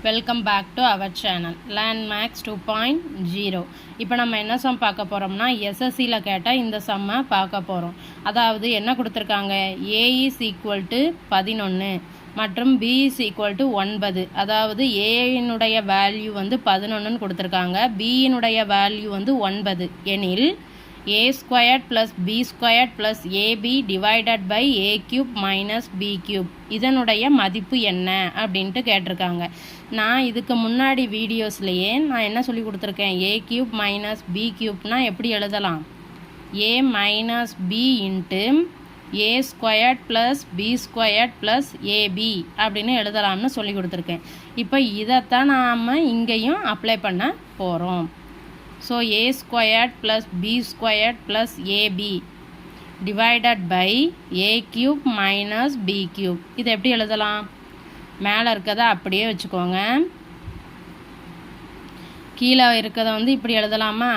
Welcome back to our channel Landmax 2.0. இப்போ நம்ம என்ன சம் பார்க்க போகிறோம்னா எஸ்எஸ்சியில் கேட்டால் இந்த சம்மை பார்க்க போகிறோம். அதாவது என்ன கொடுத்துருக்காங்க, ஏ இஸ் ஈக்குவல் டு 11 மற்றும் பி இஸ் ஈக்குவல் டு 9. அதாவது ஏயினுடைய வேல்யூ வந்து 11ன்னு கொடுத்துருக்காங்க, பியினுடைய வேல்யூ வந்து 9 எனில் a squared plus b squared plus ab divided by a cube minus b cube இதனுடைய மதிப்பு என்ன அப்படின்ட்டு கேட்டிருக்காங்க. நான் இதுக்கு முன்னாடி வீடியோஸ்லேயே நான் என்ன சொல்லி கொடுத்துருக்கேன், a cube minus b cubeனா எப்படி எழுதலாம், a minus b into a squared plus b squared plus ab அப்படின்னு எழுதலாம்னு சொல்லி கொடுத்துருக்கேன். இப்போ இதைத்தான் நாம் இங்கேயும் அப்ளை பண்ண போகிறோம். So a squared plus b squared plus ab divided by a cube minus b cube. இது எப்படி எழுதலாம், மேலே இருக்கிறத அப்படியே வச்சுக்கோங்க, கீழே இருக்கிறத வந்து இப்படி எழுதலாமா,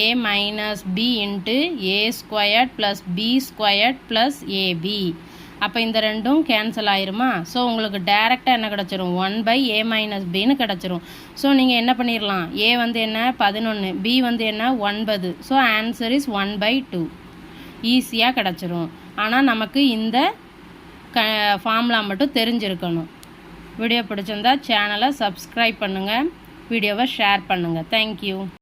a minus b into a squared plus b squared plus ab. அப்போ இந்த ரெண்டும் கேன்சல் ஆயிருமா. ஸோ உங்களுக்கு டேரெக்டாக என்ன கிடச்சிரும், 1/a மைனஸ் பின்னு கிடச்சிரும். ஸோ நீங்கள் என்ன பண்ணிடலாம், a வந்து என்ன 11, b வந்து என்ன 9. ஸோ ஆன்சர் இஸ் 1/2 ஈஸியாக கிடச்சிரும். ஆனால் நமக்கு இந்த ஃபார்முலா மட்டும் தெரிஞ்சிருக்கணும். வீடியோ பிடிச்சிருந்தா சேனலை சப்ஸ்கிரைப் பண்ணுங்கள், வீடியோவை ஷேர் பண்ணுங்கள். தேங்க்யூ.